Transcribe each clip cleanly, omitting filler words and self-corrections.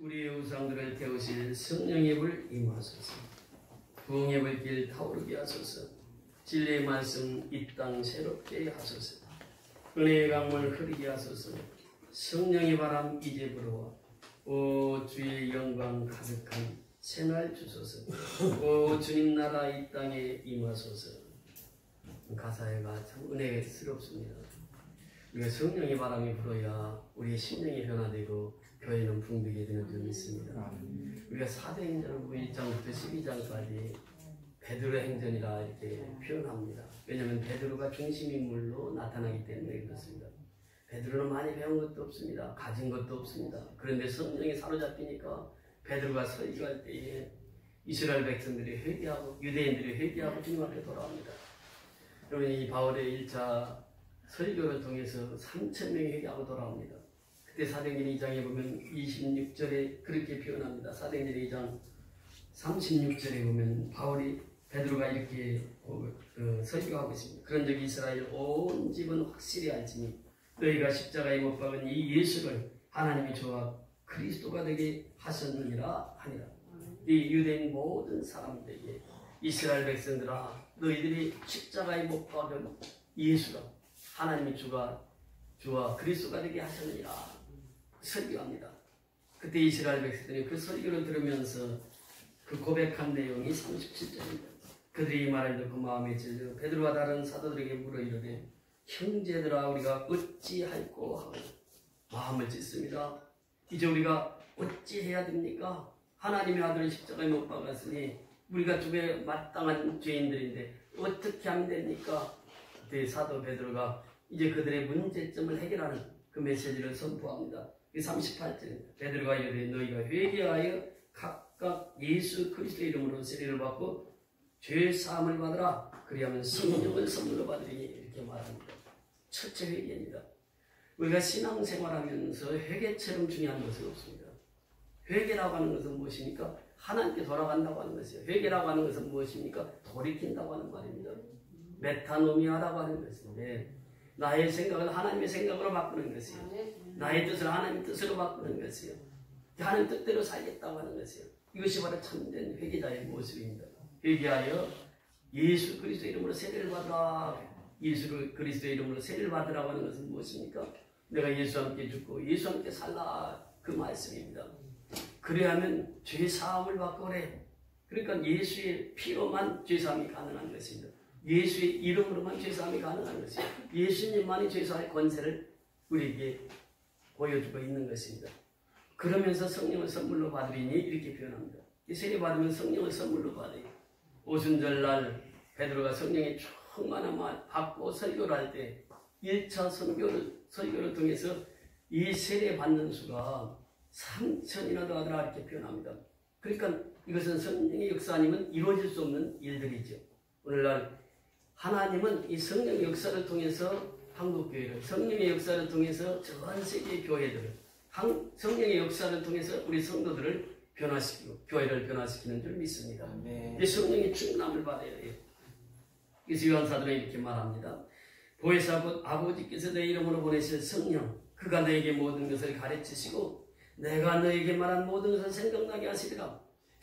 우리의 우상들을 태우실 성령의 불 임하소서. 부흥의 불길 타오르게 하소서. 진리의 말씀 이 땅 새롭게 하소서. 은혜의 강물 흐르게 하소서. 성령의 바람 이제 불어와 오 주의 영광 가득한 새날 주소서. 오 주님 나라 이 땅에 임하소서. 가사가 참 은혜스럽습니다. 우리가 성령의 바람이 불어야 우리의 심령이 변화되고 교회는 붕뜨게 되는 줄 믿습니다. 우리가 사도행전 1장부터 12장까지 베드로 행전이라 이렇게 표현합니다. 왜냐하면 베드로가 중심인물로 나타나기 때문에 그렇습니다. 베드로는 많이 배운 것도 없습니다. 가진 것도 없습니다. 그런데 성령이 사로잡히니까 베드로가 설교할 때에 이스라엘 백성들이 회개하고 유대인들이 회개하고 주님 앞에 돌아옵니다. 여러분, 이 바울의 1차 설교를 통해서 3,000명이 회개하고 돌아옵니다. 그때 사도행전 2장에 보면 26절에 그렇게 표현합니다. 사도행전 2장 36절에 보면 바울이 베드로가 이렇게 설교하고 있습니다. 그런 적이 이스라엘 온 집은 확실히 알지니 너희가 십자가에 못 박은 이 예수를 하나님이 저와 그리스도가 되게 하셨느니라 하니라. 이 유대인 모든 사람들에게 이스라엘 백성들아 너희들이 십자가에 못 박은 예수가 하나님이 주와 그리스도가 되게 하셨느니라 설교합니다. 그때 이스라엘 백성들이 그 설교를 들으면서 그 고백한 내용이 37절입니다. 그들이 이 말을 듣고 마음에 찔려 베드로와 다른 사도들에게 물어 이르되 형제들아 우리가 어찌할꼬 하고 마음을 찢습니다. 이제 우리가 어찌해야 됩니까? 하나님의 아들을 십자가에 못 박았으니 우리가 죽에 마땅한 죄인들인데 어떻게 하면 됩니까? 그때 사도 베드로가 이제 그들의 문제점을 해결하는 그 메시지를 선포합니다. 38절 베드로가 이르되 너희가 회개하여 각각 예수 그리스도의 이름으로 세례를 받고 죄 사함을 받으라. 그리하면 성령을 선물로 받으리니 이렇게 말합니다. 첫째 회개입니다. 우리가 신앙생활하면서 회개처럼 중요한 것은 없습니다. 회개라고 하는 것은 무엇입니까? 하나님께 돌아간다고 하는 것이에요. 회개라고 하는 것은 무엇입니까? 돌이킨다고 하는 말입니다. 메타노미아라고 하는 것인데 나의 생각을 하나님의 생각으로 바꾸는 것이요. 나의 뜻을 하나님의 뜻으로 바꾸는 것이요. 하나님 뜻대로 살겠다고 하는 것이요. 이것이 바로 참된 회개자의 모습입니다. 회개하여 예수 그리스도의 이름으로 세례를 받으라. 예수 그리스도의 이름으로 세례를 받으라고 하는 것은 무엇입니까? 내가 예수와 함께 죽고 예수와 함께 살라 그 말씀입니다. 그래야면 죄 사함을 받고 그래. 그러니까 예수의 피로만 죄 사함이 가능한 것입니다. 예수의 이름으로만 죄 사함이 가능한 것이에요. 예수님만이 죄 사할 권세를 우리에게 보여주고 있는 것입니다. 그러면서 성령을 선물로 받으리니 이렇게 표현합니다. 이 세례 받으면 성령을 선물로 받아요. 오순절날 베드로가 성령의 충만한 말 받고 설교를 할 때 1차 설교를 통해서 이 세례 받는 수가 3,000이나 더 하더라 이렇게 표현합니다. 그러니까 이것은 성령의 역사 아니면 이루어질 수 없는 일들이죠. 오늘날 하나님은 이 성령의 역사를 통해서 한국교회를, 성령의 역사를 통해서 전 세계 교회들을, 성령의 역사를 통해서 우리 성도들을 변화시키고 교회를 변화시키는 줄 믿습니다. 이 성령의 충만함을 받아야 해요. 그래서 요한사도는 이렇게 말합니다. 보혜사 곧 아버지께서 내 이름으로 보내실 성령 그가 너에게 모든 것을 가르치시고 내가 너에게 말한 모든 것을 생각나게 하시리라.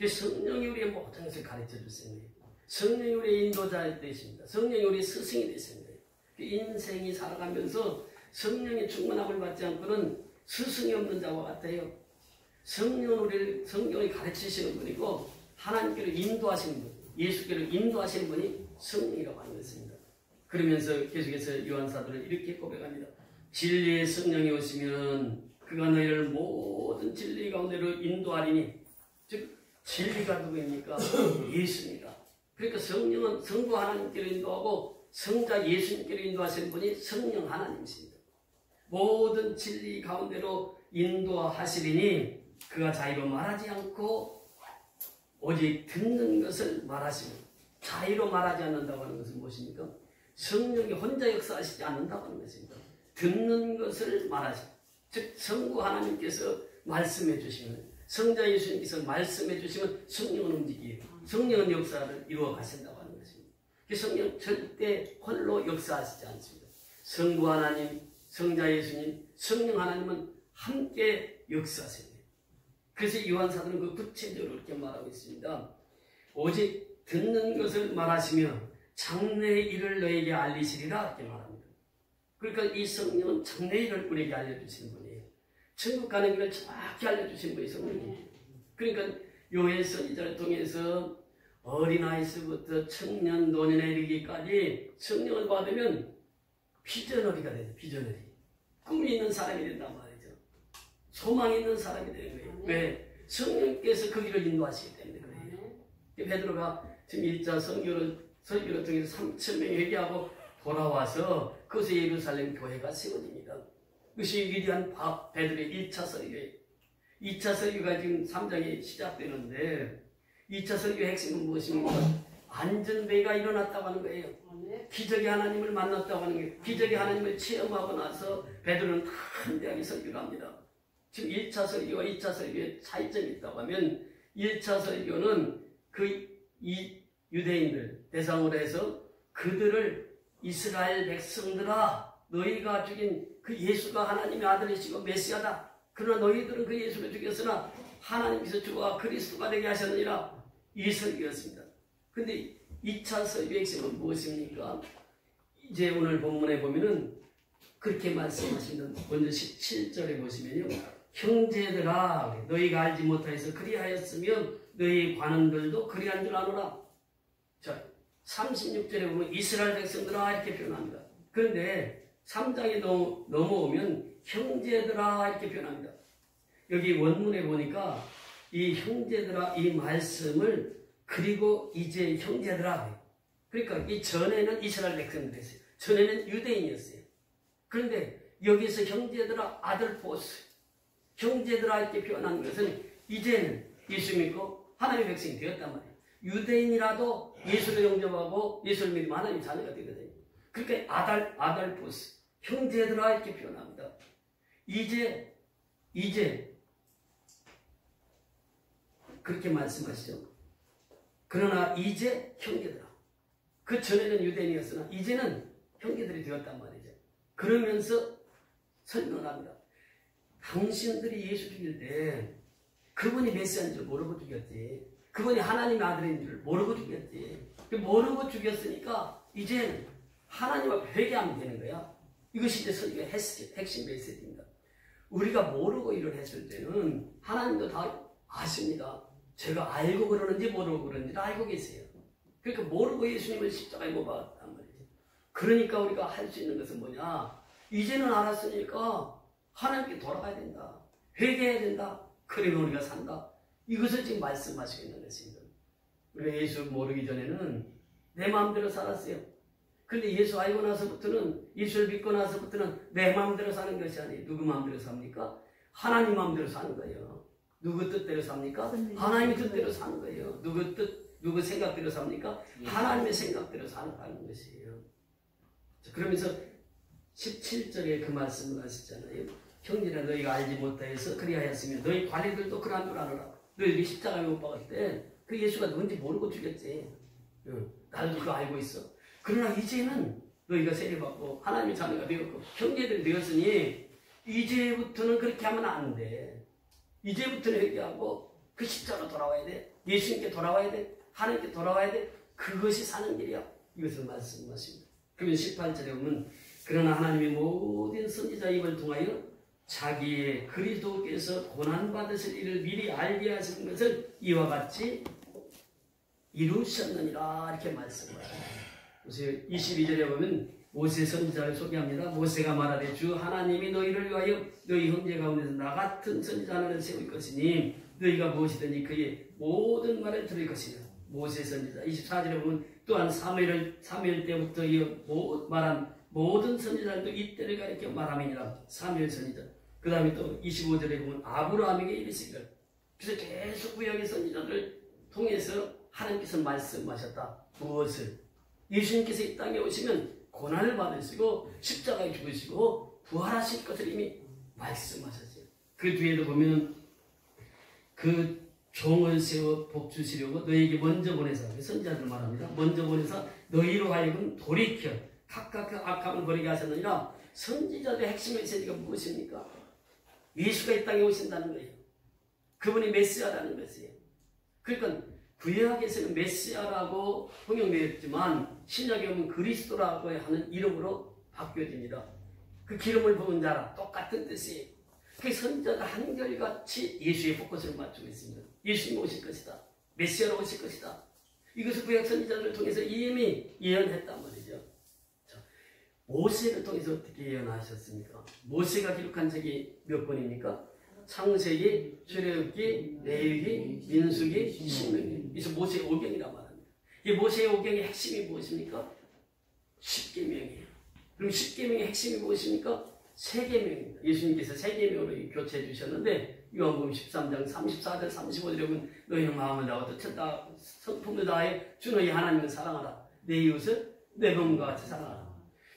성령이 우리의 모든 것을 가르쳐 주시는 거예요. 성령이 우리의 인도자의 되십니다. 성령이 우리의 스승이 되시는 거예요. 인생이 살아가면서 성령의 충만함을 받지 않고는 스승이 없는 자와 같아요. 성령이 가르치시는 분이고 하나님께로 인도하시는 분, 예수께로 인도하시는 분이 성령이라고 하는 것입니다. 그러면서 계속해서 요한사도는 이렇게 고백합니다. 진리의 성령이 오시면 그가 너희를 모든 진리 가운데로 인도하리니 즉 진리가 누구입니까? 예수입니다. 그러니까 성령은 성부 하나님께로 인도하고 성자 예수님께로 인도하시는 분이 성령 하나님이십니다. 모든 진리 가운데로 인도하시리니 그가 자유로 말하지 않고 오직 듣는 것을 말하시는, 자유로 말하지 않는다고 하는 것은 무엇입니까? 성령이 혼자 역사하시지 않는다고 하는 것입니다. 듣는 것을 말하시는, 즉 성부 하나님께서 말씀해 주시면, 성자 예수님께서 말씀해 주시면 성령은 움직이고 성령은 역사를 이루어 가신다고 하는 것입니다. 성령 절대 홀로 역사하시지 않습니다. 성부 하나님, 성자 예수님, 성령 하나님은 함께 역사하십니다. 그래서 요한 사도는 그 구체적으로 이렇게 말하고 있습니다. 오직 듣는 것을 말하시며 장래의 일을 너에게 알리시리라 이렇게 말합니다. 그러니까 이 성령은 장래의 일을 우리에게 알려주시는 분이에요. 천국 가는 길을 정확히 알려주신 분이 성령이에요. 그러니까 요엘 선지자를 통해서 어린아이서부터 청년, 노년에 이르기까지 성령을 받으면 비전어리가 돼요. 비전어리. 꿈이 있는 사람이 된단 말이죠. 소망이 있는 사람이 되는 거예요. 왜? 성령께서 그 길을 인도하시기 때문에 그래요. 베드로가 지금 1차 설교를 통해서 3,000명이 회개하고 돌아와서 그것이 예루살렘 교회가 세워집니다. 그것이 위대한 베드로의 1차 설교예요. 2차 설교가 지금 3장이 시작되는데 2차 설교의 핵심은 무엇입니까? 안전배가 일어났다고 하는 거예요. 기적의 하나님을 만났다고 하는 거예요. 기적의 하나님을 체험하고 나서 베드로는 한대하게 설교를 합니다. 지금 1차 설교와 2차 설교에 차이점이 있다고 하면 1차 설교는 이 유대인들 대상으로 해서 그들을 이스라엘 백성들아 너희가 죽인 그 예수가 하나님의 아들이시고 메시아다. 그러나 너희들은 그 예수를 죽였으나 하나님께서 주와 그리스도가 되게 하셨느니라. 이 설교였습니다. 근데 2차 설교의 핵심은 무엇입니까? 이제 오늘 본문에 보면은 그렇게 말씀하시는 먼저 17절에 보시면요. 형제들아 너희가 알지 못하여서 그리하였으면 너희 관원들도 그리한 줄 아노라. 자 36절에 보면 이스라엘 백성들아 이렇게 표현합니다. 그런데 3장에 넘어오면 형제들아 이렇게 표현합니다. 여기 원문에 보니까 이 형제들아 이 말씀을 그리고 이제 형제들아 그러니까 이 전에는 이스라엘 백성들이었어요. 전에는 유대인이었어요. 그런데 여기서 형제들아 아들포스 형제들아 이렇게 표현한 것은 이제는 예수 믿고 하나님의 백성이 되었단 말이에요. 유대인이라도 예수를 영접하고 예수를 믿으면 하나님 자녀가 되거든요. 그러니까 아달포스 형제들아 이렇게 표현합니다. 이제 그렇게 말씀하시죠. 그러나 이제 형제들아. 그 전에는 유대인이었으나 이제는 형제들이 되었단 말이죠. 그러면서 설명합니다. 당신들이 예수 죽일 때 그분이 메시아인 줄 모르고 죽였지. 그분이 하나님의 아들인 줄 모르고 죽였지. 모르고 죽였으니까 이제 하나님 앞에 회개하면 되는 거야. 이것이 이제 설교의 핵심 메시지입니다. 우리가 모르고 일을 했을 때는 하나님도 다 아십니다. 제가 알고 그러는지 모르고 그러는지 알고 계세요. 그러니까 모르고 예수님을 십자가에 못 박았단 말이죠. 그러니까 우리가 할 수 있는 것은 뭐냐? 이제는 알았으니까 하나님께 돌아가야 된다. 회개해야 된다. 그러면 우리가 산다. 이것을 지금 말씀하시고 있는 것입니다. 우리가 예수 모르기 전에는 내 마음대로 살았어요. 근데 예수 알고 나서부터는, 예수를 믿고 나서부터는 내 마음대로 사는 것이 아니에요. 누구 마음대로 삽니까? 하나님 마음대로 사는 거예요. 누구 뜻대로 삽니까? 하나님의 뜻대로 사는 거예요. 누구 생각대로 삽니까? 하나님의 생각대로 사는 것이에요. 그러면서 17절에 그 말씀을 하시잖아요. 형제라 너희가 알지 못하여서 그리하였으면 너희 관리들도 그러한 줄 아노라. 너희들이 십자가에 못 박을 때 그 예수가 누군지 모르고 죽였지. 나도 그거 알고 있어. 그러나 이제는 너희가 세례받고 하나님의 자녀가 되었고 형제들이 되었으니 이제부터는 그렇게 하면 안 돼. 이제부터는 회개하고 그 십자가로 돌아와야 돼. 예수님께 돌아와야 돼. 하나님께 돌아와야 돼. 그것이 사는 길이야. 이것을 말씀하십니다. 그러면 18절에 보면 그러나 하나님의 모든 선지자 입을 통하여 자기의 그리스도께서 고난받으실 일을 미리 알게 하시는 것을 이와 같이 이루셨느니라 이렇게 말씀하십니다. 그래서 22절에 보면 모세 선지자를 소개합니다. 모세가 말하되 주 하나님이 너희를 위하여 너희 형제 가운데서 나 같은 선지자 하나를 세울 것이니 너희가 무엇이든지 그의 모든 말을 들을 것이다. 모세 선지자 24절에 보면 또한 사무엘 때부터 말한 모든 선지자들도 이때를 가리켜 말함이니라. 사무엘 선지자. 그 다음에 또 25절에 보면 아브라함에게 이르시기를. 그래서 계속 구약의 선지자들을 통해서 하나님께서 말씀하셨다. 무엇을? 예수님께서 이 땅에 오시면 고난을 받으시고 십자가에 죽으시고 부활하실 것을 이미 말씀하셨어요. 그 뒤에도 보면 그 종을 세워 복 주시려고 너희에게 먼저 보내서 선지자들 말합니다. 먼저 보내서 너희로 하여금 돌이켜 각각 그 악함을 버리게 하셨느니라. 선지자들의 핵심 메시지가 무엇입니까? 예수가 이 땅에 오신다는 거예요. 그분이 메시아라는 것이에요. 그러니까 구약에서는 메시아라고 통용되어 있지만 신약에 오면 그리스도라고 하는 이름으로 바뀌어집니다. 그 기름을 부은 자라 똑같은 뜻이에요. 그 선지자가 한결같이 예수의 포커스를 맞추고 있습니다. 예수님이 오실 것이다. 메시아로 오실 것이다. 이것을 구약 선지자를 통해서 이미 예언했단 말이죠. 자, 모세를 통해서 어떻게 예언하셨습니까? 모세가 기록한 책이 몇 권입니까? 창세기, 출애굽기, 레위기, 민수기, 신명기. 그래서 모세의 오경이란 말입니다. 이 모세의 오경의 핵심이 무엇입니까? 십계명이에요. 그럼 십계명의 핵심이 무엇입니까? 세계명입니다. 예수님께서 세계명으로 교체해 주셨는데 요한복음 13장 34절 35절에 보면 너희는 마음을 다하고 천다 성품을 다해 주 너희 하나님을 사랑하라. 내 이웃을 내 몸과 같이 사랑하라.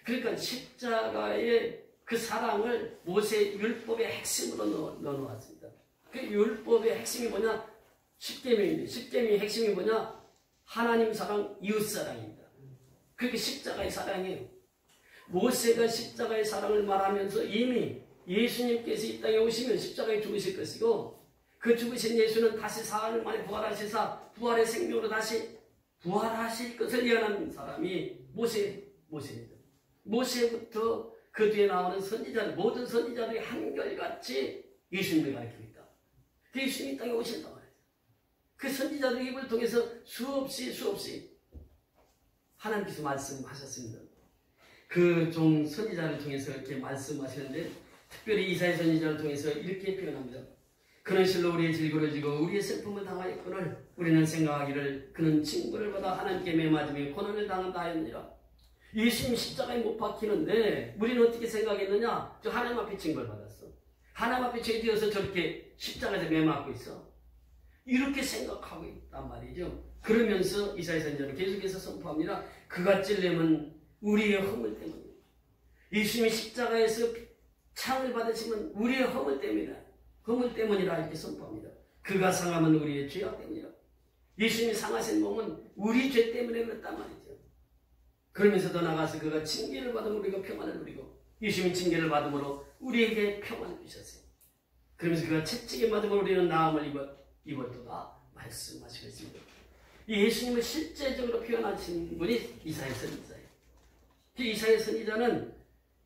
그러니까 십자가의 그 사랑을 모세 율법의 핵심으로 넣어놓았습니다. 그 율법의 핵심이 뭐냐? 십계명인데 십계명의 핵심이 뭐냐? 하나님 사랑, 이웃 사랑입니다. 그게 십자가의 사랑이에요. 모세가 십자가의 사랑을 말하면서 이미 예수님께서 이 땅에 오시면 십자가에 죽으실 것이고 그 죽으신 예수는 다시 사흘 만에 부활하시사 부활의 생명으로 다시 부활하실 것을 예언한 사람이 모세입니다. 모세부터 그 뒤에 나오는 선지자들, 모든 선지자들이 한결같이 예수님을 가르치고 있다. 그 예수님이 땅에 오신단 말이에요. 그 선지자들의 입을 통해서 수없이 하나님께서 말씀하셨습니다. 그 종 선지자를 통해서 이렇게 말씀하시는데 특별히 이사야 선지자를 통해서 이렇게 표현합니다. 그는 실로 우리의 질고를 지고 우리의 슬픔을 당하였거늘 우리는 생각하기를 그는 징벌을 받아 하나님께 매맞으며 고난을 당한다 하였느니라. 예수님 십자가에 못 박히는데 우리는 어떻게 생각했느냐? 저 하나님 앞에 징벌 받았어. 하나님 앞에 죄지어서 저렇게 십자가에서 매맞고 있어. 이렇게 생각하고 있단 말이죠. 그러면서 이사야 선지자는 계속해서 선포합니다. 그가 찔림은 우리의 허물 때문이에요. 예수님이 십자가에서 창을 받으시면 우리의 허물 때문이다. 허물 때문이라 이렇게 선포합니다. 그가 상함은 우리의 죄악 때문이라. 예수님이 상하신 몸은 우리 죄 때문에 그렇단 말이죠. 그러면서 더 나가서 그가 징계를 받으면 우리가 평안을 누리고 예수님이 징계를 받음으로 우리에게 평안을 주셨어요. 그러면서 그가 채찍에 맞으면 우리는 나음을 입었도다 말씀하시고 있습니다. 이 예수님을 실제적으로 표현하신 분이 이사야 선지자예요. 그 이사야 선지자는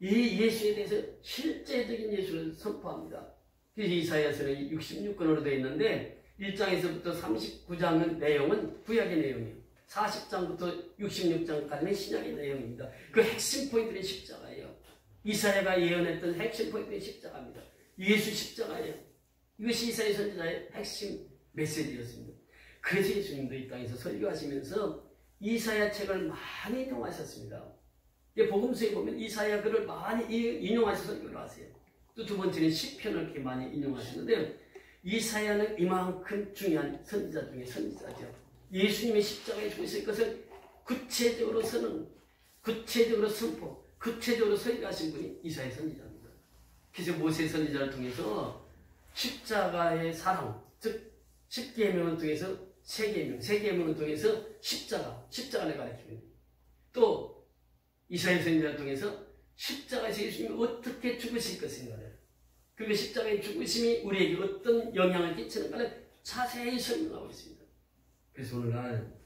이 예수에 대해서 실제적인 예수를 선포합니다. 이사야서는 66권으로 되어 있는데 1장에서부터 39장의 내용은 구약의 내용이에요. 40장부터 66장까지는 신약의 내용입니다. 그 핵심 포인트는 십자가예요. 이사야가 예언했던 핵심 포인트는 십자가입니다. 예수 십자가예요. 이것이 이사야 선지자의 핵심 메시지였습니다. 그래서 예수님도 이 땅에서 설교하시면서 이사야 책을 많이 인용하셨습니다. 복음서에 보면 이사야 글을 많이 인용하셔서 설교를 하세요. 또 두 번째는 시편을 이렇게 많이 인용하시는데 이사야는 이만큼 중요한 선지자 중에 선지자죠. 예수님의 십자가에 죽으실 것을 구체적으로 선언, 구체적으로 선포, 구체적으로 설교하신 분이 이사야 선지자입니다. 그래서 모세 선지자를 통해서 십자가의 사랑, 즉 십계명을 통해서 세계명, 세계명을 통해서 십자가를 가르칩니다. 또 이사야 선지자를 통해서 십자가에서 예수님이 어떻게 죽으실 것인가를, 그리고 십자가의 죽으심이 우리에게 어떤 영향을 끼치는가를 자세히 설명하고 있습니다. 그래서 오늘날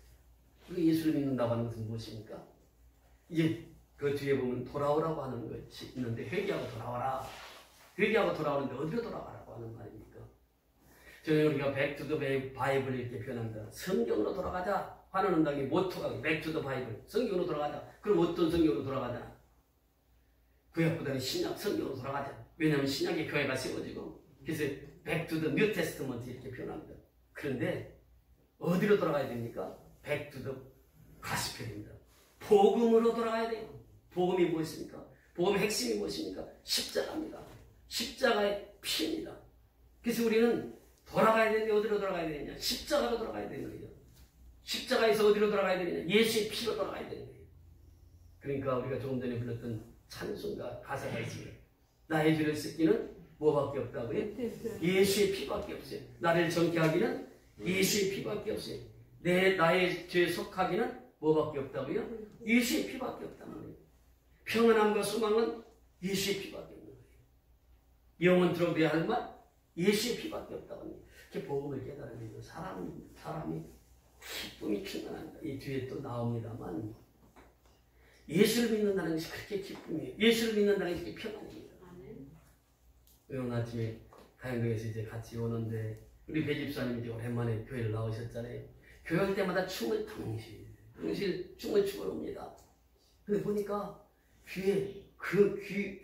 우리 예수를 믿는다고 하는 것은 무엇입니까? 이제 그 뒤에 보면 돌아오라고 하는 것이 있는데 회개하고 돌아와라. 회개하고 돌아오는데 어디로 돌아가라고 하는 말입니까? 저는 우리가 Back to the Bible 이렇게 표현합니다. 성경으로 돌아가자 하는 운동의 모토가 Back to the Bible. 성경으로 돌아가자. 그럼 어떤 성경으로 돌아가자? 구약보다는 신약 성경으로 돌아가자. 왜냐하면 신약의 교회가 세워지고 그래서 Back to the New Testament 이렇게 표현합니다. 그런데 어디로 돌아가야 됩니까? Back to the Gospel입니다. 복음으로 돌아가야 돼요. 복음이 무엇입니까? 복음의 핵심이 무엇입니까? 십자가입니다. 십자가의 피입니다. 그래서 우리는 돌아가야 되는데 어디로 돌아가야 되느냐? 십자가로 돌아가야 되는 거예요. 십자가에서 어디로 돌아가야 되느냐? 예수의 피로 돌아가야 되는 거예요. 그러니까 우리가 조금 전에 불렀던 찬송가 가사가 있습니다. 나의 죄를 씻기는 뭐밖에 없다고요? 예수의 피밖에 없어요. 나를 정케 하기는 예수의 피밖에 없어요. 나의 죄에 속하기는 뭐밖에 없다고요? 예수의 피밖에 없단 말이에요. 평안함과 소망은 예수의 피밖에 없는 거예요. 영원토록 내 할 말? 예수의 피밖에 없다고 이렇게 복음을 깨달으면 사람이 기쁨이 충만한다. 이 뒤에 또 나옵니다만 예수를 믿는다는 것이 그렇게 기쁨이에요. 예수를 믿는다는 것이 그렇게 평안입니다. 오늘 아침에 가양동에서 이제 같이 오는데 우리 배 집사님이 이제 오랜만에 교회를 나오셨잖아요. 교회 올 때마다 춤을 춤을 추고 옵니다. 근데 보니까 귀에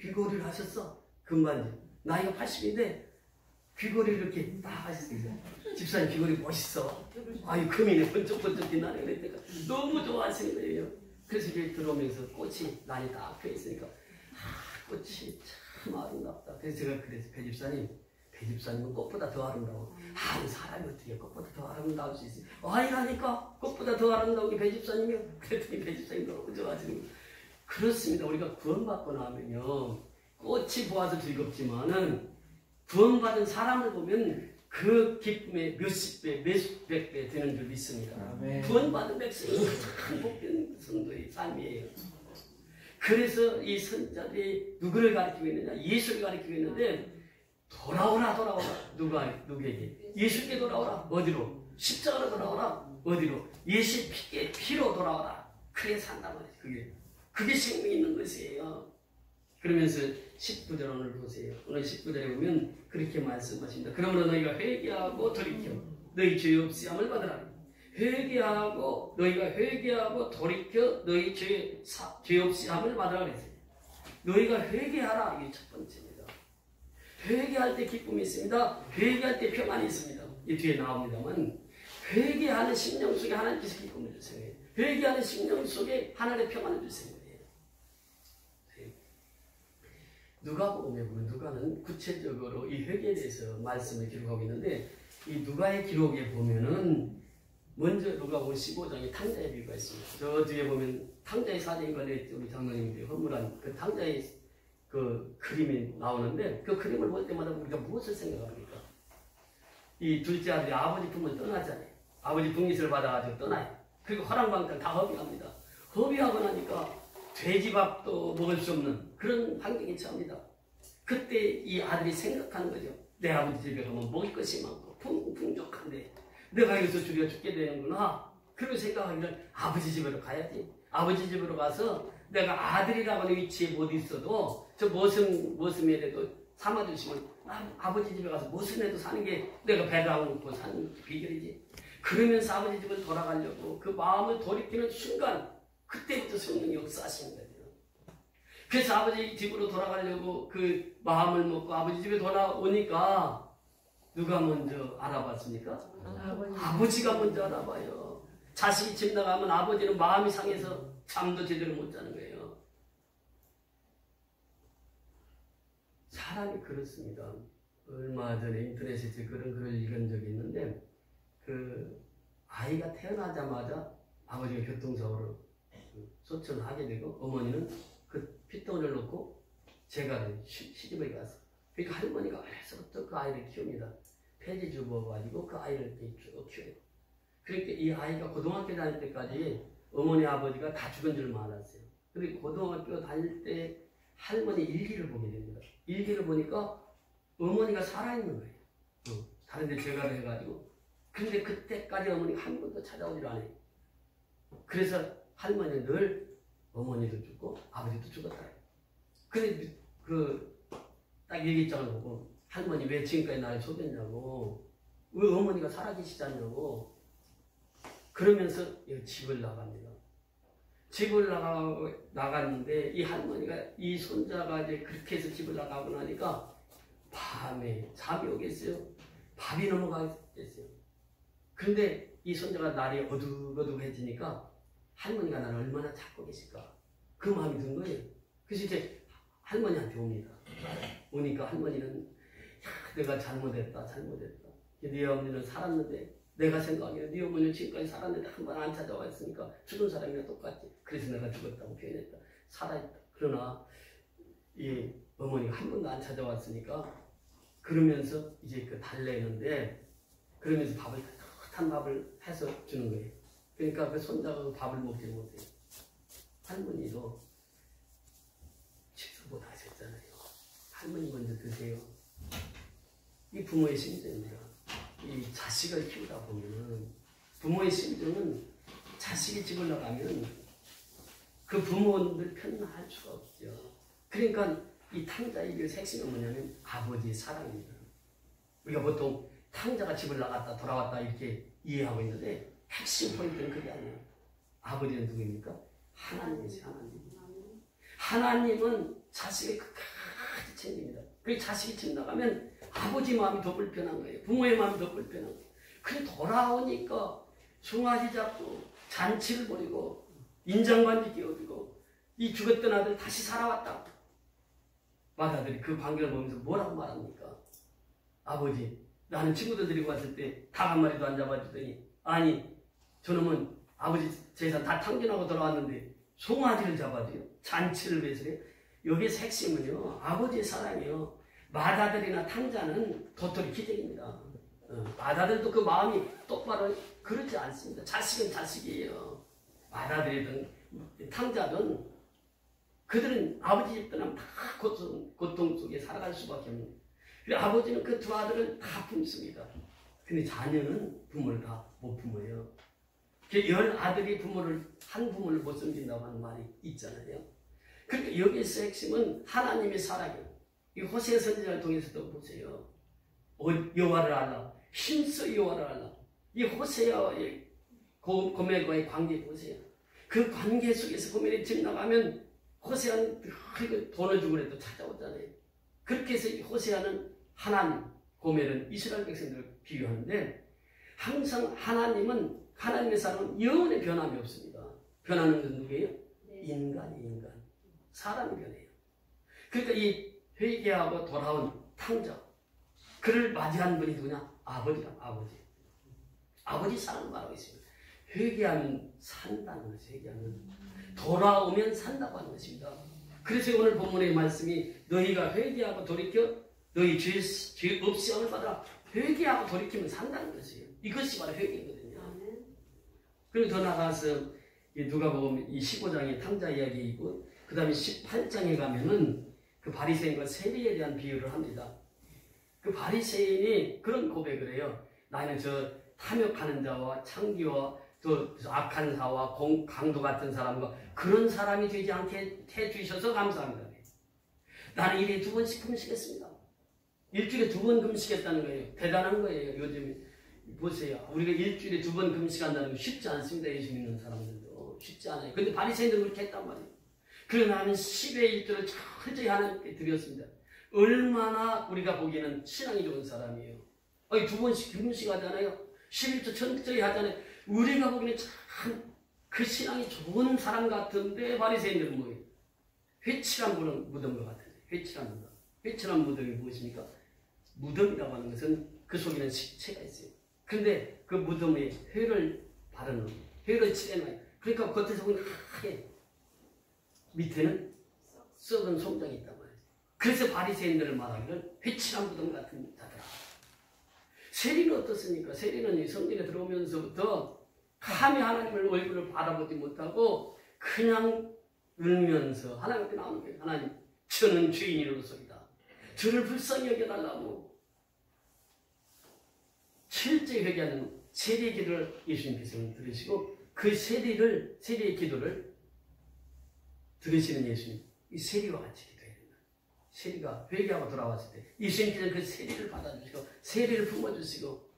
귀걸이를 하셨어. 금반지. 나이가 80인데 귀걸이를 이렇게 딱 하셨어요. 집사님 귀걸이 멋있어. 아유 금이네 번쩍번쩍 빛나네. 그랬더니 너무 좋아하시는 거예요. 그래서 이제 들어오면서 꽃이 난이 딱 펴있으니까 꽃이 참 아름답다. 그래서 제가 그래서 배 집사님은 꽃보다 더 아름다워. 사람이 어떻게 꽃보다 더 아름다울 수 있어요? 아니라니까 꽃보다 더 아름다운 게 배 집사님이요. 그랬더니 배 집사님 너무 좋아하시는 거예요. 그렇습니다. 우리가 구원받고 나면요 꽃이 보아서 즐겁지만은 구원받은 사람을 보면 그 기쁨의 몇십 배, 몇백 배 되는 줄 믿습니다. 아멘. 구원받은 백성이 참 복된 성도의 삶이에요. 그래서 이 선자들이 누구를 가리키고 있느냐? 예수를 가리키고 있는데 돌아오라. 누구에게? 예수께 돌아오라. 어디로? 십자가로 돌아오라. 어디로? 예수의 피로 돌아오라. 그래 산단 말이에요. 그게 생명이 있는 것이에요. 그러면서 19절 오늘 보세요. 오늘 19절에 보면 그렇게 말씀하십니다. 그러므로 너희가 회개하고 돌이켜 너희 죄 없이 함을 받으라. 너희가 회개하고 돌이켜 너희 죄 없이 함을 받으라 그랬어요. 너희가 회개하라. 이게 첫 번째입니다. 회개할 때 기쁨이 있습니다. 회개할 때 평안이 있습니다. 이 뒤에 나옵니다만 회개하는 심령 속에 하나님께서 기쁨을 주세요. 회개하는 심령 속에 하나님의 평안을 주세요. 누가복음에 보면 누가는 구체적으로 이 회개에 대해서 말씀을 기록하고 있는데 이 누가의 기록에 보면은 먼저 누가복음 15장에 탕자의 비유가 있습니다. 저 뒤에 보면 탕자의 사진이 걸려있죠. 우리 장로님들이 헌물한 그 탕자의 그 그림이 나오는데 그 그림을 볼 때마다 우리가 무엇을 생각합니까? 이 둘째 아들이 아버지 품을 떠나잖아요. 아버지 북릿을 받아가지고 떠나요. 그리고 허랑방탕 다 허비합니다. 허비하고 나니까 돼지밥도 먹을 수 없는 그런 환경에 처합니다. 그때 이 아들이 생각하는 거죠. 내 아버지 집에 가면 먹을 것이 많고 풍족한데 내가 여기서 죽게 되는구나. 그리고 생각하기를 아버지 집으로 가야지. 아버지 집으로 가서 내가 아들이라고 하는 위치에 못 있어도 저 머슴에라도 삼아주시면 아버지 집에 가서 머슴에도 사는 게 내가 배도 안 먹고 사는 비결이지. 그러면서 아버지 집을 돌아가려고 그 마음을 돌이키는 순간 그때부터 성령이 역사하시는 거예요. 그래서 아버지 집으로 돌아가려고 그 마음을 먹고 아버지 집에 돌아오니까 누가 먼저 알아봤습니까? 아버지가 먼저 알아봐요. 자식이 집 나가면 아버지는 마음이 상해서 잠도 제대로 못 자는 거예요. 사람이 그렇습니다. 얼마 전에 인터넷에 그런 글을 읽은 적이 있는데 그 아이가 태어나자마자 아버지가 교통사고로 소천을 하게 되고 어머니는 그 핏덩어리를 놓고 제가를 시집을 갔어. 그러니까 할머니가 어려서부터 그 아이를 키웁니다. 폐지 주부가지고 그 아이를 이렇게 쭉 키워요. 그러니까 이 아이가 고등학교 다닐 때까지 어머니 아버지가 다 죽은 줄 알았어요. 그리고 고등학교 다닐 때 할머니 일기를 보게 됩니다. 일기를 보니까 어머니가 살아있는 거예요. 다른 데 제가를 해가지고. 근데 그때까지 어머니가 한 번도 찾아오질 않아요. 그래서 할머니는 늘 어머니도 죽고 아버지도 죽었다. 근데 딱 일기장을 보고 할머니 왜 지금까지 나를 속였냐고, 왜 어머니가 살아계시지 않냐고. 그러면서 집을 나갑니다. 집을 나갔는데 이 할머니가 이 손자가 이제 그렇게 해서 집을 나가고 나니까 밤에 잠이 오겠어요? 밤이 넘어가겠어요? 근데 이 손자가 날이 어둑어둑해지니까 할머니가 나를 얼마나 찾고 계실까, 그 마음이 든 거예요. 그래서 이제 할머니한테 옵니다. 오니까 할머니는 내가 잘못했다. 네 어머니는 살았는데, 내가 생각하기에 네 어머니는 지금까지 살았는데 한 번 안 찾아와 있으니까 죽은 사람이랑 똑같지. 그래서 내가 죽었다고 표현했다. 살아있다. 그러나 이 어머니가 한 번도 안 찾아왔으니까 그러면서 이제 그 달래는데, 그러면서 따뜻한 밥을 해서 주는 거예요. 그러니까 그 손자가 밥을 먹지 못해요. 할머니도 식사 못 하셨잖아요. 할머니 먼저 드세요. 이 부모의 심정입니다. 이 자식을 키우다 보면은 부모의 심정은 자식이 집을 나가면 그 부모들 편은 할 수가 없죠. 그러니까 이 탕자의 핵심은 뭐냐면 아버지의 사랑입니다. 우리가 보통 탕자가 집을 나갔다 돌아왔다 이렇게 이해하고 있는데 핵심 포인트는 그게 아니에요. 아버지는 누구입니까? 하나님이세요. 하나님은 자식을 끝까지 챙깁니다. 그 자식이 집 나가면 아버지 마음이 더 불편한 거예요. 부모의 마음이 더 불편한 거예요. 그래 돌아오니까 송아지 잡고 잔치를 벌이고 인장반지 끼워주고 이 죽었던 아들 다시 살아왔다. 맏아들이 그 광경을 보면서 뭐라고 말합니까? 아버지, 나는 친구들 데리고 왔을 때 닭 한 마리도 안 잡아주더니 아니 저놈은 아버지 재산 다 탕진하고 돌아왔는데 송아지를 잡아줘요. 잔치를 배설해요. 여기서 핵심은요. 아버지의 사랑이요. 맏아들이나 탕자는 도토리 기적입니다. 맏아들도 그 마음이 똑바로 그렇지 않습니다. 자식은 자식이에요. 맏아들이든 탕자든 그들은 아버지 집 떠나면 다 고통 속에 살아갈 수밖에 없는 거예요. 그리고 아버지는 그 두 아들을 다 품습니다. 근데 자녀는 부모를 다 못 품어요. 열 아들이 한 부모를 못 섬긴다고 하는 말이 있잖아요. 그러니까 여기서 핵심은 하나님의 사랑이에요. 이 호세 선지자를 통해서도 보세요. 여호와를 알라. 힘써 여호와를 알라. 이 호세와의 고멜과의 관계 보세요. 그 관계 속에서 고멜이 집 나가면 호세아는 돈을 주고 그래도 찾아오잖아요. 그렇게 해서 호세아는 하나님, 고멜은 이스라엘 백성들을 비유하는데 항상 하나님의 사람은 영원히 변함이 없습니다. 변하는 건 누구예요? 인간. 사람이 변해요. 그러니까 이 회개하고 돌아온 탕자, 그를 맞이한 분이 누구냐? 아버지 사랑을 말하고 있습니다. 회개하면 산다는 것이 회개하면 돌아오면 산다고 하는 것입니다. 그래서 오늘 본문의 말씀이 너희가 회개하고 돌이켜 너희 죄 없이 영을 받아 회개하고 돌이키면 산다는 것이에요. 이것이 바로 회개거든요. 그리고 더 나가서 누가복음 이 15장의 탕자 이야기이고 그 다음에 18장에 가면은 그 바리새인과 세리에 대한 비유를 합니다. 그 바리새인이 그런 고백을 해요. 나는 저 탐욕하는 자와 창기와 또 악한 사와 강도 같은 사람과 그런 사람이 되지 않게 해주셔서 감사합니다. 나는 일에 2번씩 금식했습니다. 일주일에 2번 금식했다는 거예요. 대단한 거예요. 요즘 보세요. 우리가 일주일에 2번 금식한다는 거 쉽지 않습니다. 예수 믿는 사람들도 쉽지 않아요. 근데 바리새인들은 그렇게 했단 말이에요. 그래서 나는 10의 1조를 철저히 하나님께 드렸습니다. 얼마나 우리가 보기에는 신앙이 좋은 사람이에요. 2번씩 금식하잖아요. 11조 철저히 하잖아요. 우리가 보기에는 참 그 신앙이 좋은 사람 같은데 바리새인들은 뭐예요? 회칠한 무덤 것 같아요. 회칠한 무덤. 회칠한 무덤이 무엇입니까? 무덤이라고 하는 것은 그 속에는 식체가 있어요. 근데 그 무덤에 회를 바르는, 회를 칠해놔요. 그러니까 겉에서 보면 하얘. 밑에는 썩은 송장이 있단 말이에요. 그래서 바리새인들을 말하기를 회칠한 무덤 같은 자들아. 세리는 어떻습니까? 세리는 성전에 들어오면서부터 감히 하나님을 얼굴을 바라보지 못하고 그냥 울면서 하나님 앞에 나오는 거예요. 하나님, 저는 죄인으로서이다. 저를 불쌍히 여겨달라고 철저히 회개하는 세리의 기도를 예수님께서 들으시고 그 세리의 기도를 들으시는 예수님, 이 세리와 같이 기도해야 된다. 세리가 회개하고 돌아왔을 때 예수님께서는 그 세리를 받아주시고 세리를 품어주시고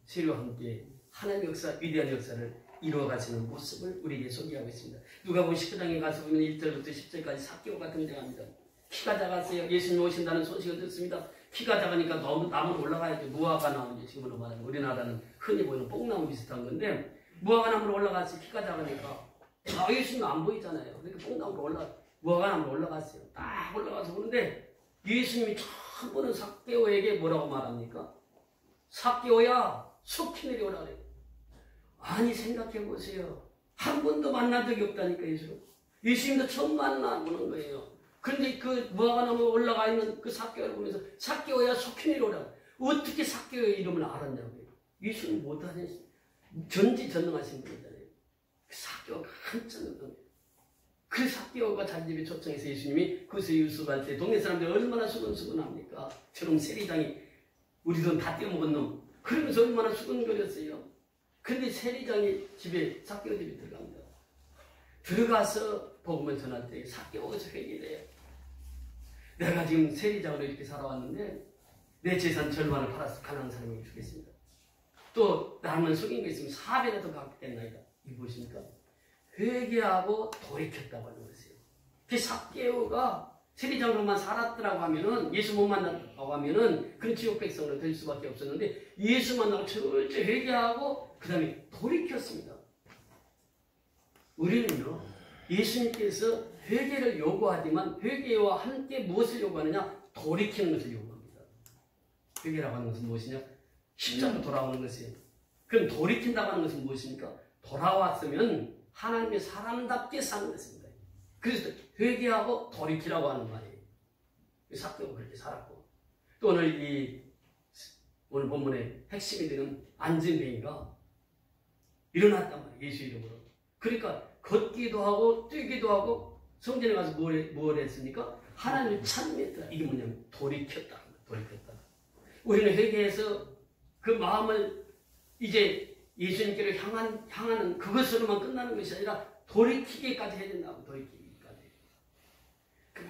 세리와 함께 하나님의 역사, 위대한 역사를 이루어가시는 모습을 우리에게 소개하고 있습니다. 누가복음 19장에 가서 보면 1절부터 10절까지 삭개오가 등장합니다. 키가 작았어요. 예수님 오신다는 소식을 듣습니다. 키가 작으니까 너무 나무로 올라가야죠. 무화과 나무죠. 지금으로 말하면 우리나라는 흔히 보이는 뽕나무 비슷한 건데 무화과 나무로 올라갔어요. 키가 작으니까 예수님 안 보이잖아요. 그러니까 뽕나무로 무화과 나무로 올라갔어요. 딱 올라가서 보는데 예수님이 처음 보는 삭개오에게 뭐라고 말합니까? 삭개오야 속히 내려오라 그래요. 아니 생각해 보세요. 한 번도 만난 적이 없다니까 예수님도 처음 만나보는 거예요. 그런데 그 무화과나무에 올라가 있는 그 삭개오를 보면서 삭개오야 속히 내려오라. 어떻게 삭개오의 이름을 알았냐고요. 예수님 못하는 전지전능하신 분이잖아요. 그 삭개오가 한참 넘어요. 그 삭개오가 자기 집에 초청해서 예수님이 그것을 유숙할 때 동네 사람들이 얼마나 수근수근합니까? 저런 세리장이 우리 돈 다 떼어먹은 놈. 그러면서 얼마나 수근거렸어요. 근데 세리장이 집에 삭개오 집에 들어갑니다. 들어가서 복음을 전할 때 삭개오에서 회개를 해요. 내가 지금 세리장으로 이렇게 살아왔는데 내 재산 절반을 팔아서 가난한 사람에게 주겠습니다. 또 나는 속인 게 있으면 4배나 더 갚겠나이다. 이거 보십니까? 회개하고 돌이켰다고 하는 것이에요. 그 삭개오가 세리장으로만 살았더라고 하면은, 예수 못 만났다고 하면은 그런 지옥 백성으로 될 수밖에 없었는데, 예수 만나고 철저히 회개하고 그 다음에 돌이켰습니다. 우리는요, 예수님께서 회개를 요구하지만 회개와 함께 무엇을 요구하느냐? 돌이키는 것을 요구합니다. 회개라고 하는 것은 무엇이냐? 십자가로 돌아오는 것이에요. 그럼 돌이킨다고 하는 것은 무엇입니까? 돌아왔으면 하나님의 사람답게 사는 것입니다. 그래서 회개하고 돌이키라고 하는 말이에요. 삭개오가 그렇게 살았고, 또 오늘 본문의 핵심이 되는 안진뱅이가 일어났단 말이에요. 예수 이름으로. 그러니까 걷기도 하고 뛰기도 하고 성전에 가서 뭘 했습니까? 하나님을 찬미했다. 이게 뭐냐면 돌이켰다. 돌이켰다. 우리는 회개해서 그 마음을 이제 예수님께로 향하는 그것으로만 끝나는 것이 아니라 돌이키기까지 해야 된다고. 돌이키기까지.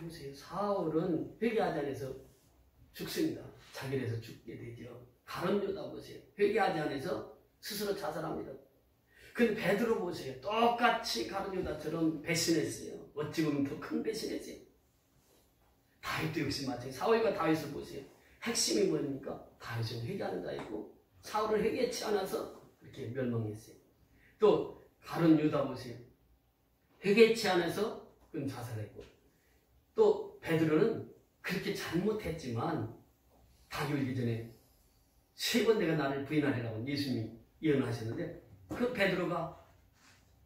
보세요. 사울은 회개하지 않아서 죽습니다. 자결해서 죽게 되죠. 가룟 유다 보세요. 회개하지 않아서 스스로 자살합니다. 근데 베드로 보세요. 똑같이 가룟 유다처럼 배신했어요. 어찌 보면 더 큰 배신했어요. 다윗도 역시 마찬가지. 사울과 다윗을 보세요. 핵심이 뭡니까? 다윗은 회개하는 자이고 사울을 회개치 않아서 그렇게 멸망했어요. 또 가룟 유다 보세요. 회개치 않아서 그건 자살했고, 또 베드로는 그렇게 잘못했지만 다 열기 전에 3번 내가 나를 부인하리라고 예수님이 예언하셨는데, 그 베드로가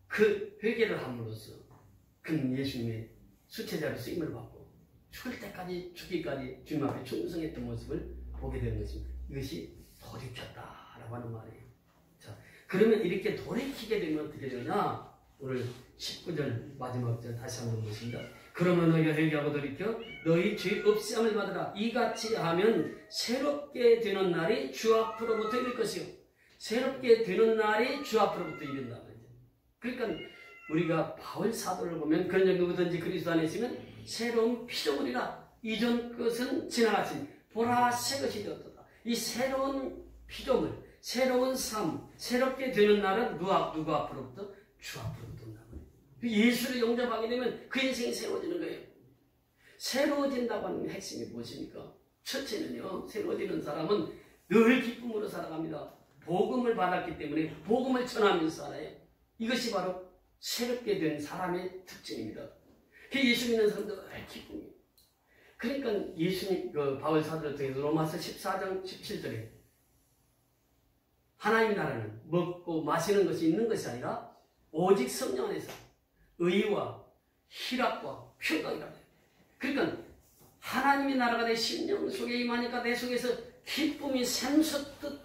그 회개를 함으로써 그는 예수님의 수체자로 쓰임을 받고 죽을 때까지 죽기까지 주님 앞에 충성했던 모습을 보게 되는 것입니다. 이것이 돌이켰다라고 하는 말이에요. 자, 그러면 이렇게 돌이키게 되면 어떻게 되느냐? 오늘 19절 마지막 절 다시 한번 보십니다. 그러면 너희가 회개하고 돌이켜 너희 죄 없이함을 받으라. 이같이 하면 새롭게 되는 날이 주 앞으로부터 이를 것이요. 새롭게 되는 날이 주 앞으로부터 이른다. 그러니까 우리가 바울 사도를 보면 그런 누구든지 그리스도 안에 있으면 새로운 피조물이라. 이전 것은 지나갔으니 보라 새 것이 되었다. 이 새로운 피조물, 새로운 삶, 새롭게 되는 날은 누구 앞으로부터? 주 앞으로부터 온다고. 예수를 영접하게 되면 그 인생이 새로워지는 거예요. 새로워진다고 하는 핵심이 무엇입니까? 첫째는요, 새로워지는 사람은 늘 기쁨으로 살아갑니다. 복음을 받았기 때문에 복음을 전하면서 살아요. 이것이 바로 새롭게 된 사람의 특징입니다. 예수 믿는 사람들 늘 기쁨이에요. 그러니까 예수님, 바울 사도를 통해서 로마서 14장 17절에 하나님의 나라는 먹고 마시는 것이 있는 것이 아니라 오직 성령 안에서 의와 희락과 평강이라. 그러니까 하나님의 나라가 내 심령 속에 임하니까 내 속에서 기쁨이 샘솟듯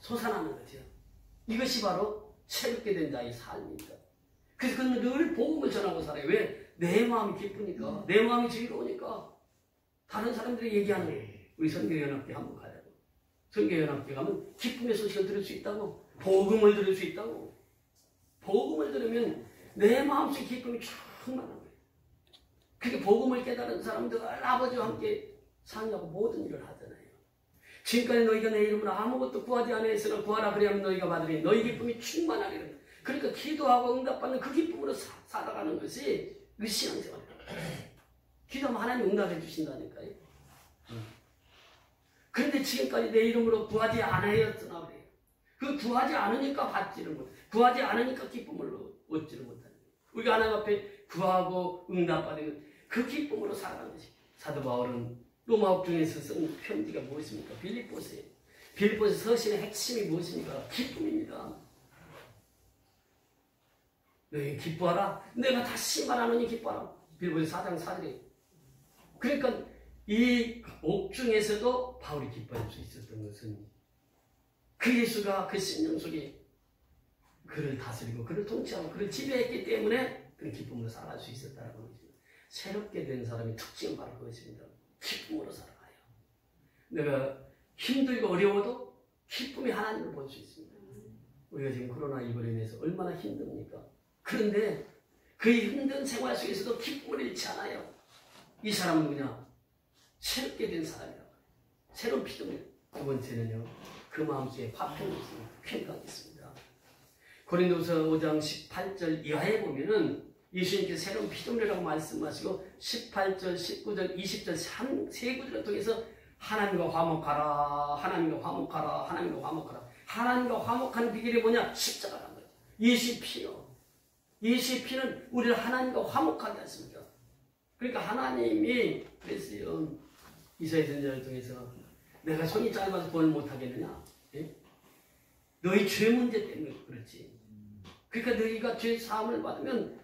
솟아나는 거죠. 이것이 바로 새롭게 된 자의 삶입니다. 그래서 그는 늘 복음을 전하고 살아요. 왜? 내 마음이 기쁘니까, 내 마음이 즐거우니까. 다른 사람들이 얘기하는 거예요. 우리 선교연합회 한번 가자고. 선교연합회 가면 기쁨의 소식을 들을 수 있다고. 복음을 들을 수 있다고. 복음을 들으면 내 마음속 기쁨이 충만한 거예요. 그렇게 복음을 깨달은 사람들 아버지와 함께 상의하고 모든 일을 하잖아요. 지금까지 너희가 내 이름으로 아무것도 구하지 않았으나 구하라 그리하면 너희가 받으리니 너희 기쁨이 충만하리라. 그러니까 기도하고 응답받는 그 기쁨으로 살아가는 것이 신앙생활이에요. 기도하면 하나님 응답해 주신다니까요. 그런데 지금까지 내 이름으로 구하지 않았으나 그래요. 그 구하지 않으니까 받지를 못해. 구하지 않으니까 기쁨을 얻지를 못하는 거예요. 우리가 하나님 앞에 구하고 응답받는 그 기쁨으로 살아가는 것이. 사도 바울은 로마업 중에서 쓴 편지가 무엇입니까? 빌립보서예요. 빌립보서 서신의 핵심이 무엇입니까? 기쁨입니다. 너희 기뻐하라. 내가 다시 말하노니 기뻐하라. 빌립보서 4장 4절에. 그러니까 이 옥중에서도 바울이 기뻐할 수 있었던 것은 그 예수가 그 심령 속에 그를 다스리고 그를 통치하고 그를 지배했기 때문에 그런 기쁨으로 살아갈 수 있었다는 것입니다. 새롭게 된 사람의 특징은 바로 그것입니다. 기쁨으로 살아가요. 내가 힘들고 어려워도 기쁨의 하나님을 볼 수 있습니다. 우리가 지금 코로나19로 인해서 얼마나 힘듭니까? 그런데 그 힘든 생활 속에서도 기쁨을 잃지 않아요. 이 사람은 그냥 새롭게 된 사람이라고. 새로운 피조물. 두 번째는요, 그 마음속에 화평이 있습니다. 평강이 있습니다. 고린도서 5장 18절 이하에 보면은 예수님께서 새로운 피조물이라고 말씀하시고 18절, 19절, 20절 세 구절을 통해서 하나님과 화목하라, 하나님과 화목하라, 하나님과 화목하라. 하나님과 화목하는 비결이 뭐냐? 십자가란 거죠. 예수의 피요. 예수의 피는 우리를 하나님과 화목하게 했습니다. 그러니까 하나님이 그랬어요. 이사야 선지자를 통해서 내가 손이 짧아서 구원을 못하겠느냐? 예? 너희 죄 문제 때문에 그렇지. 그러니까 너희가 죄 사함을 받으면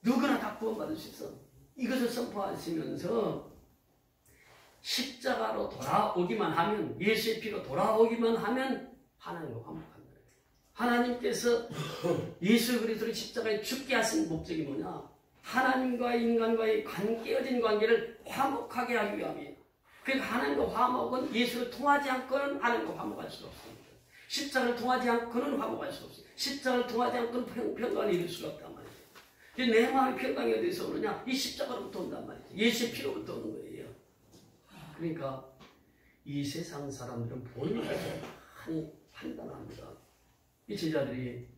누구나 다 구원받을 수 있어. 이것을 선포하시면서 십자가로 돌아오기만 하면, 예수의 피로 돌아오기만 하면 하나님과 화목합니다. 하나님께서 예수 그리스도를 십자가에 죽게 하신 목적이 뭐냐? 하나님과 인간과의 깨어진 관계를 화목하게 하기 위함이에요. 그러니까 하나님과 화목은 예수를 통하지 않고는 하나님과 화목할 수가 없습니다. 십자가를 통하지 않고는 화목할 수가 없어요. 십자가를 통하지 않고는 평강을 이룰 수가 없단 말이에요. 내 마음의 평강이 어디서 오느냐? 이 십자가로부터 온단 말이죠. 예수의 피로부터 오는 거예요. 그러니까 이 세상 사람들은 보는 것을 많이 판단합니다. 이 제자들이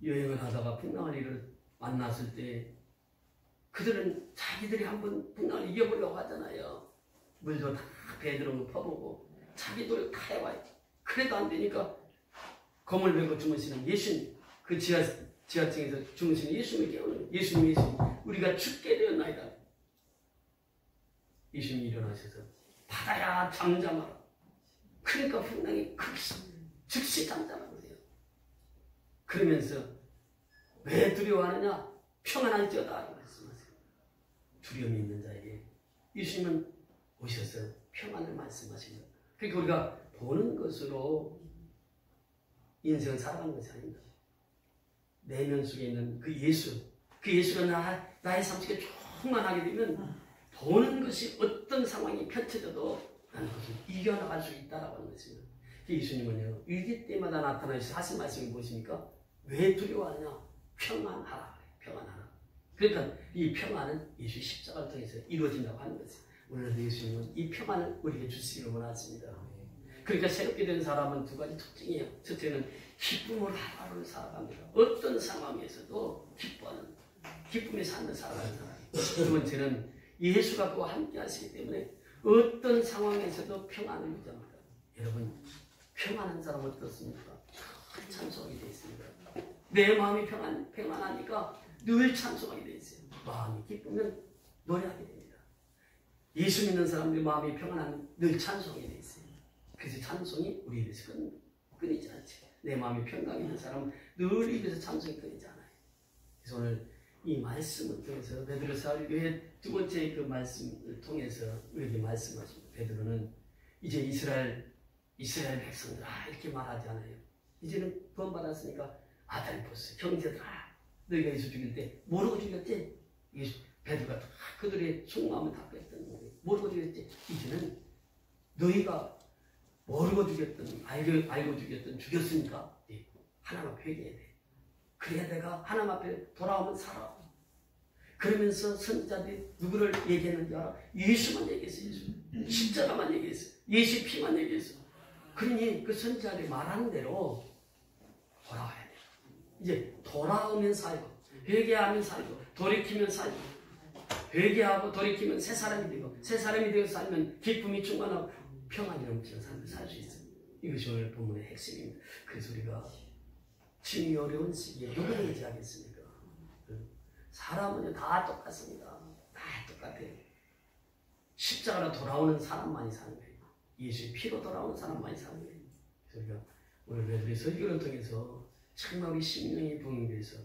여행을 하다가 풍랑을 일을 만났을 때 그들은 자기들이 한번 풍랑을 이겨보려고 하잖아요. 물도 다 배에 들어온 거 퍼보고 자기들을 다 해와요. 그래도 안 되니까 검을 메고 주무시는 예수님, 그 지하층에서 주무시는 예수님을 깨우는 거예요. 예수님, 우리가 죽게 되었나이다. 예수님이 일어나셔서 바다야 잠잠하라. 그러니까 풍랑이 즉시 잠잠하는 거예요. 그러면서 왜 두려워하느냐? 평안할지어다 말씀하세요. 두려움이 있는 자에게 예수님은 오셔서 평안을 말씀하십니다. 그러니까 우리가 보는 것으로 인생을 살아가는 것이 아닙니다. 내면 속에 있는 그 예수가 나의 삶 속에 충만하게 되면 보는 것이 어떤 상황이 펼쳐져도 나는 그것을 이겨나갈 수 있다라고 하는 것입니다. 예수님은요, 위기 때마다 나타나셔서 하신 말씀이 무엇입니까? 왜 두려워하냐? 평안하라. 평안하라. 그러니까 이 평안은 예수의 십자가를 통해서 이루어진다고 하는 것이에요. 오늘도 예수님은 이 평안을 우리에게 주시기를 원하십니다. 그러니까 새롭게 된 사람은 두 가지 특징이에요. 첫째는 기쁨으로 하루를 살아갑니다. 어떤 상황에서도 기뻐하는, 기쁨에 사는 살아가는 사람. 두 번째는 예수가 그와 함께 하시기 때문에 어떤 상황에서도 평안을 유지합니다. 여러분, 평안한 사람 어떻습니까? 찬송하게 되어 있습니다. 내 마음이 평안하니까 늘 찬송하게 되어 있어요. 마음이 기쁘면 노래하게 됩니다. 예수 믿는 사람들의 마음이 평안하면 늘 찬송하게 되어 있어요. 그래서 찬송이 우리 입에서 끊이지 않지. 내 마음이 평강이 있는 사람은 늘 입에서 찬송이 끊이지 않아요. 그래서 오늘 이 말씀을 통해서 베드로서 두 번째 그 말씀을 통해서 우리에게 말씀하십니다. 베드로는 이제 이스라엘 백성들아 이렇게 말하지 않아요. 이제는 구원받았으니까 아달포스 형제들아 너희가 예수 죽일 때 모르고 죽였지? 베드로가 다 그들의 속마음을 다 뺐던 거예요. 모르고 죽였지? 이제는 너희가 모르고 죽였든 알고 죽였든 죽였으니까 하나님 앞에 회개해야 돼. 그래야 내가 하나님 앞에 돌아오면 살아. 그러면서 선지자들이 누구를 얘기했는지 알아? 예수만 얘기했어. 예수. 십자가만 얘기했어. 예수의 피만 얘기했어. 그러니 그 선지자들이 말하는 대로 돌아와야 돼. 이제 돌아오면 살고 회개하면 살고 돌이키면 살고 회개하고 돌이키면 새 사람이 되고 새 사람이 되어 살면 기쁨이 충만하고 평안이 넘치는 삶을 살 수 있습니다. 이것이 오늘 본문의 핵심입니다. 그래서 우리가 지금 어려운 시기에 누구를 의지하겠습니까? 사람은 다 똑같습니다. 다 똑같아요. 십자가로 돌아오는 사람만이 사는 거예요. 예수의 피로 돌아오는 사람만이 사는 거예요. 그래서 우리가 오늘 베드로의 설교를 통해서 정말 우리 심령의 부흥에 대해서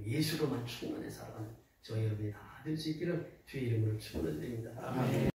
예수로만 충만해 살아가는 저희 여러분이 다 될 수 있기를 주의 이름으로 축원을 드립니다.